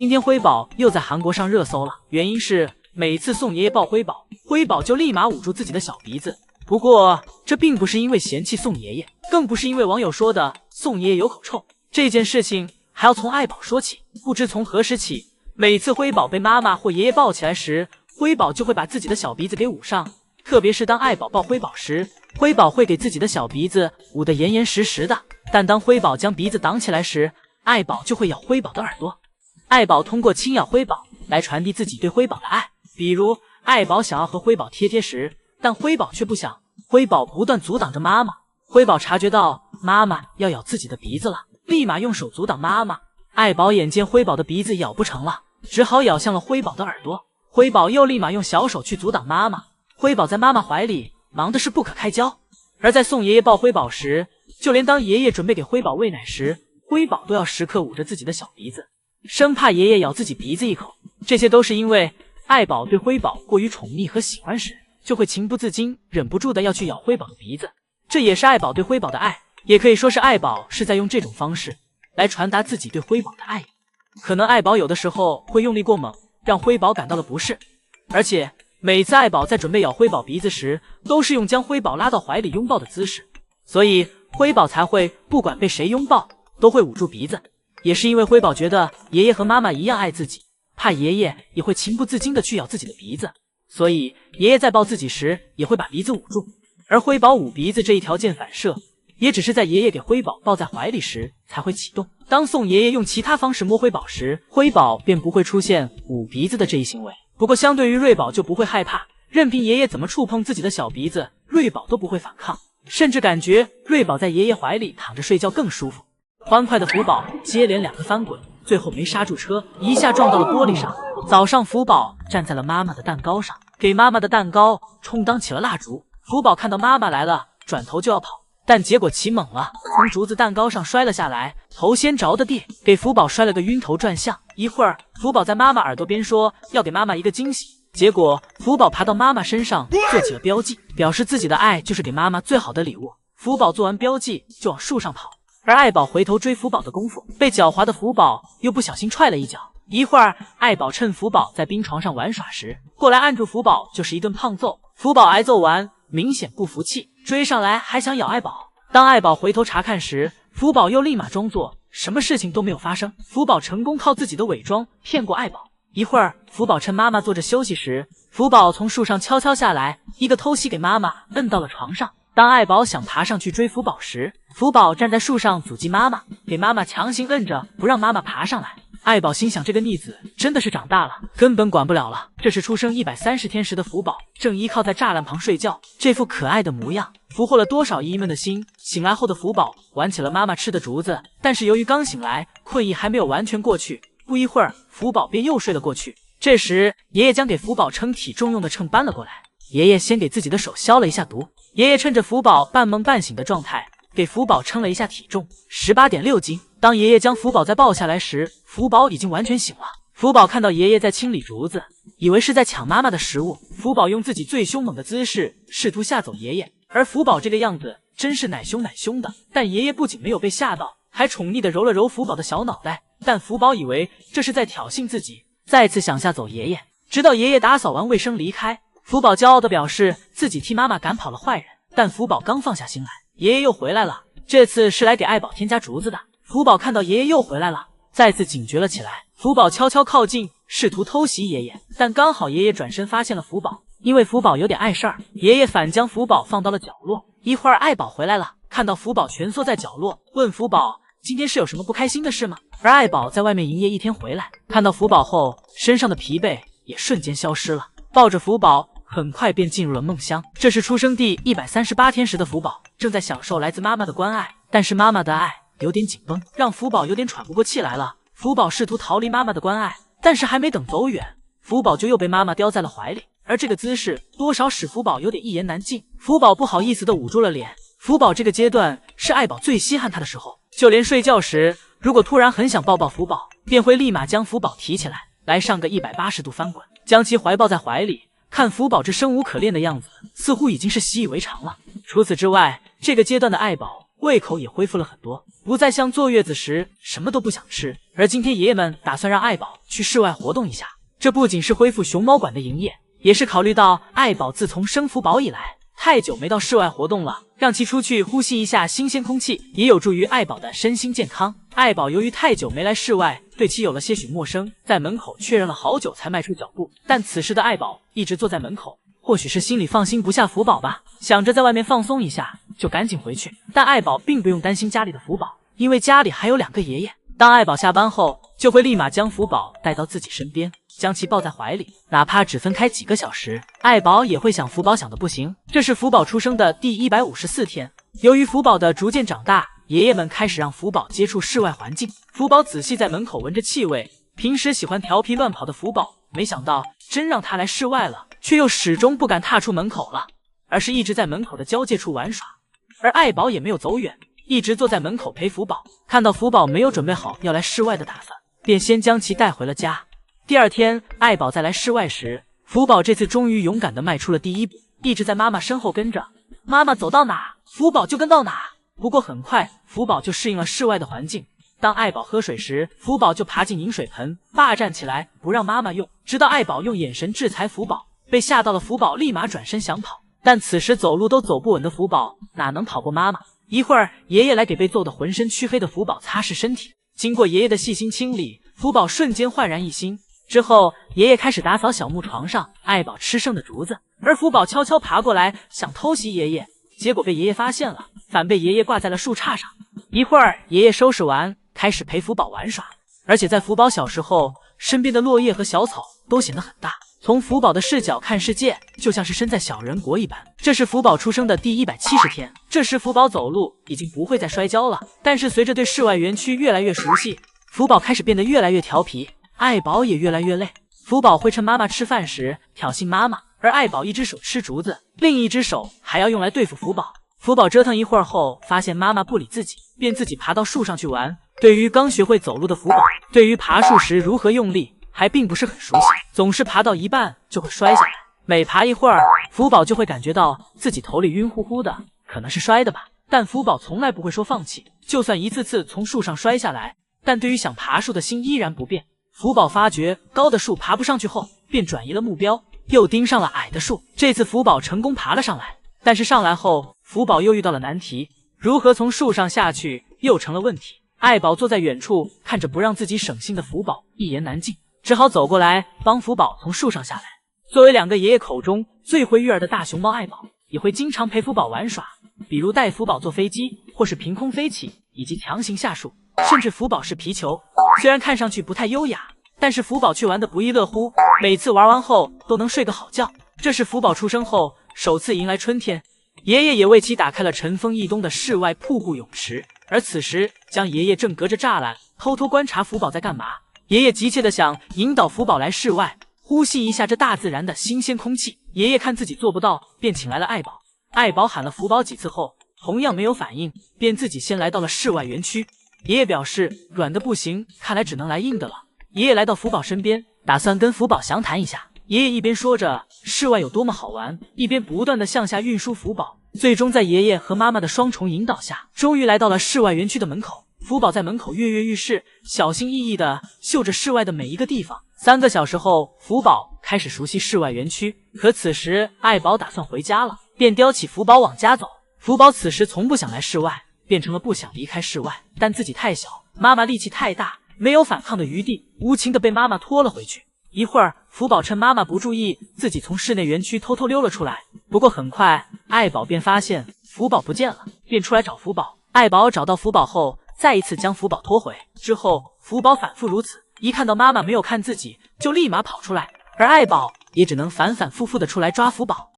今天辉宝又在韩国上热搜了，原因是每次宋爷爷抱辉宝，辉宝就立马捂住自己的小鼻子。不过这并不是因为嫌弃宋爷爷，更不是因为网友说的宋爷爷有口臭。这件事情还要从爱宝说起。不知从何时起，每次辉宝被妈妈或爷爷抱起来时，辉宝就会把自己的小鼻子给捂上。特别是当爱宝抱辉宝时，辉宝会给自己的小鼻子捂得严严实实的。但当辉宝将鼻子挡起来时，爱宝就会咬辉宝的耳朵。爱宝通过轻咬辉宝来传递自己对辉宝的爱。比如爱宝想要和辉宝贴贴时，但辉宝却不想，辉宝不断阻挡着妈妈。辉宝察觉到妈妈要咬自己的鼻子了，立马用手阻挡妈妈。爱宝眼见辉宝的鼻子咬不成了，只好咬向了辉宝的耳朵。辉宝又立马用小手去阻挡妈妈。辉宝在妈妈怀里忙的是不可开交。而在宋爷爷抱辉宝时，就连当爷爷准备给辉宝喂奶时，辉宝都要时刻捂着自己的小鼻子，生怕爷爷咬自己鼻子一口。这些都是因为爱宝对辉宝过于宠溺和喜欢时，就会情不自禁忍不住的要去咬辉宝的鼻子。这也是爱宝对辉宝的爱，也可以说是爱宝是在用这种方式来传达自己对辉宝的爱意。可能爱宝有的时候会用力过猛，让辉宝感到了不适，而且每次爱宝在准备咬辉宝鼻子时，都是用将辉宝拉到怀里拥抱的姿势，所以辉宝才会不管被谁拥抱都会捂住鼻子。也是因为辉宝觉得爷爷和妈妈一样爱自己，怕爷爷也会情不自禁的去咬自己的鼻子，所以爷爷在抱自己时也会把鼻子捂住。而辉宝捂鼻子这一条件反射，也只是在爷爷给辉宝抱在怀里时才会启动。当宋爷爷用其他方式摸辉宝时，辉宝便不会出现捂鼻子的这一行为。不过相对于瑞宝就不会害怕，任凭爷爷怎么触碰自己的小鼻子，瑞宝都不会反抗，甚至感觉瑞宝在爷爷怀里躺着睡觉更舒服。欢快的福宝接连2个翻滚，最后没刹住车，一下撞到了玻璃上。早上福宝站在了妈妈的蛋糕上，给妈妈的蛋糕充当起了蜡烛。福宝看到妈妈来了，转头就要跑，但结果起猛了，从竹子蛋糕上摔了下来，头先着的地，给福宝摔了个晕头转向。一会儿福宝在妈妈耳朵边说要给妈妈一个惊喜，结果福宝爬到妈妈身上做起了标记，表示自己的爱就是给妈妈最好的礼物。福宝做完标记就往树上跑，而爱宝回头追福宝的功夫，被狡猾的福宝又不小心踹了一脚。一会儿爱宝趁福宝在冰床上玩耍时，过来按住福宝就是一顿胖揍。福宝挨揍完明显不服气，追上来还想咬爱宝。当爱宝回头查看时，福宝又立马装作什么事情都没有发生。福宝成功靠自己的伪装骗过爱宝。一会儿福宝趁妈妈坐着休息时，福宝从树上悄悄下来，一个偷袭给妈妈摁到了床上。当爱宝想爬上去追福宝时，福宝站在树上阻击妈妈，给妈妈强行摁着不让妈妈爬上来。爱宝心想，这个逆子真的是长大了，根本管不了了。这是出生130天时的福宝，正依靠在栅栏旁睡觉，这副可爱的模样俘获了多少姨们的心。醒来后的福宝玩起了妈妈吃的竹子，但是由于刚醒来，困意还没有完全过去，不一会儿福宝便又睡了过去。这时爷爷将给福宝称体重用的秤搬了过来，爷爷先给自己的手消了一下毒。爷爷趁着福宝半梦半醒的状态，给福宝称了一下体重，18.6斤。当爷爷将福宝再抱下来时，福宝已经完全醒了。福宝看到爷爷在清理竹子，以为是在抢妈妈的食物。福宝用自己最凶猛的姿势试图吓走爷爷，而福宝这个样子真是奶凶奶凶的。但爷爷不仅没有被吓到，还宠溺地揉了揉福宝的小脑袋。但福宝以为这是在挑衅自己，再次想吓走爷爷。直到爷爷打扫完卫生离开，福宝骄傲地表示自己替妈妈赶跑了坏人。但福宝刚放下心来，爷爷又回来了，这次是来给爱宝添加竹子的。福宝看到爷爷又回来了，再次警觉了起来。福宝悄悄靠近，试图偷袭爷爷，但刚好爷爷转身发现了福宝。因为福宝有点碍事儿，爷爷反将福宝放到了角落。一会儿爱宝回来了，看到福宝蜷缩在角落，问福宝今天是有什么不开心的事吗？而爱宝在外面营业一天回来，看到福宝后，身上的疲惫也瞬间消失了，抱着福宝很快便进入了梦乡。这是出生第138天时的福宝，正在享受来自妈妈的关爱，但是妈妈的爱有点紧绷，让福宝有点喘不过气来了。福宝试图逃离妈妈的关爱，但是还没等走远，福宝就又被妈妈叼在了怀里，而这个姿势多少使福宝有点一言难尽。福宝不好意思地捂住了脸。福宝这个阶段是爱宝最稀罕他的时候，就连睡觉时，如果突然很想抱抱福宝，便会立马将福宝提起来，来上个180度翻滚，将其怀抱在怀里。看福宝这生无可恋的样子，似乎已经是习以为常了。除此之外，这个阶段的爱宝胃口也恢复了很多，不再像坐月子时什么都不想吃。而今天爷爷们打算让爱宝去室外活动一下，这不仅是恢复熊猫馆的营业，也是考虑到爱宝自从生福宝以来太久没到室外活动了，让其出去呼吸一下新鲜空气，也有助于爱宝的身心健康。爱宝由于太久没来室外，对其有了些许陌生，在门口确认了好久才迈出脚步。但此时的爱宝一直坐在门口，或许是心里放心不下福宝吧，想着在外面放松一下，就赶紧回去。但爱宝并不用担心家里的福宝，因为家里还有2个爷爷。当爱宝下班后，就会立马将福宝带到自己身边，将其抱在怀里，哪怕只分开几个小时，爱宝也会想福宝想的不行。这是福宝出生的第154天，由于福宝的逐渐长大，爷爷们开始让福宝接触室外环境。福宝仔细在门口闻着气味，平时喜欢调皮乱跑的福宝，没想到真让他来室外了，却又始终不敢踏出门口了，而是一直在门口的交界处玩耍。而爱宝也没有走远，一直坐在门口陪福宝。看到福宝没有准备好要来室外的打算，便先将其带回了家。第2天，爱宝再来室外时，福宝这次终于勇敢地迈出了第一步，一直在妈妈身后跟着，妈妈走到哪，福宝就跟到哪。不过很快，福宝就适应了室外的环境。当爱宝喝水时，福宝就爬进饮水盆，霸占起来不让妈妈用，直到爱宝用眼神制裁福宝。被吓到了福宝立马转身想跑，但此时走路都走不稳的福宝哪能跑过妈妈。一会儿，爷爷来给被揍得浑身黢黑的福宝擦拭身体。经过爷爷的细心清理，福宝瞬间焕然一新。之后，爷爷开始打扫小木床上爱宝吃剩的竹子，而福宝悄悄爬过来想偷袭爷爷，结果被爷爷发现了，反被爷爷挂在了树杈上。一会儿，爷爷收拾完，开始陪福宝玩耍。而且在福宝小时候，身边的落叶和小草都显得很大，从福宝的视角看世界，就像是身在小人国一般。这是福宝出生的第170天，这时福宝走路已经不会再摔跤了，但是随着对室外园区越来越熟悉，福宝开始变得越来越调皮，爱宝也越来越累。福宝会趁妈妈吃饭时挑衅妈妈，而爱宝一只手吃竹子，另一只手还要用来对付福宝。福宝折腾一会儿后，发现妈妈不理自己，便自己爬到树上去玩。对于刚学会走路的福宝，对于爬树时如何用力还并不是很熟悉，总是爬到一半就会摔下来。每爬一会儿，福宝就会感觉到自己头里晕乎乎的，可能是摔的吧。但福宝从来不会说放弃，就算一次次从树上摔下来，但对于想爬树的心依然不变。福宝发觉高的树爬不上去后，便转移了目标，又盯上了矮的树。这次福宝成功爬了上来，但是上来后，福宝又遇到了难题，如何从树上下去又成了问题。爱宝坐在远处，看着不让自己省心的福宝，一言难尽，只好走过来帮福宝从树上下来。作为2个爷爷口中最会育儿的大熊猫爱宝，也会经常陪福宝玩耍，比如带福宝坐飞机，或是凭空飞起，以及强行下树，甚至福宝是皮球。虽然看上去不太优雅，但是福宝却玩得不亦乐乎，每次玩完后都能睡个好觉。这是福宝出生后首次迎来春天，爷爷也为其打开了尘封一冬的室外瀑布泳池。而此时，爷爷正隔着栅栏偷偷观察福宝在干嘛。爷爷急切地想引导福宝来室外，呼吸一下这大自然的新鲜空气。爷爷看自己做不到，便请来了爱宝。爱宝喊了福宝几次后，同样没有反应，便自己先来到了室外园区。爷爷表示软的不行，看来只能来硬的了。爷爷来到福宝身边，打算跟福宝详谈一下。爷爷一边说着室外有多么好玩，一边不断地向下运输福宝。最终在爷爷和妈妈的双重引导下，终于来到了室外园区的门口。福宝在门口跃跃欲试，小心翼翼地嗅着室外的每一个地方。3个小时后，福宝开始熟悉室外园区。可此时爱宝打算回家了，便叼起福宝往家走。福宝此时从不想来室外，变成了不想离开室外，但自己太小，妈妈力气太大，没有反抗的余地，无情地被妈妈拖了回去。一会儿，福宝趁妈妈不注意，自己从室内园区偷偷溜了出来。不过很快，爱宝便发现福宝不见了，便出来找福宝。爱宝找到福宝后，再一次将福宝拖回。之后，福宝反复如此，一看到妈妈没有看自己，就立马跑出来。而爱宝也只能反反复复的出来抓福宝。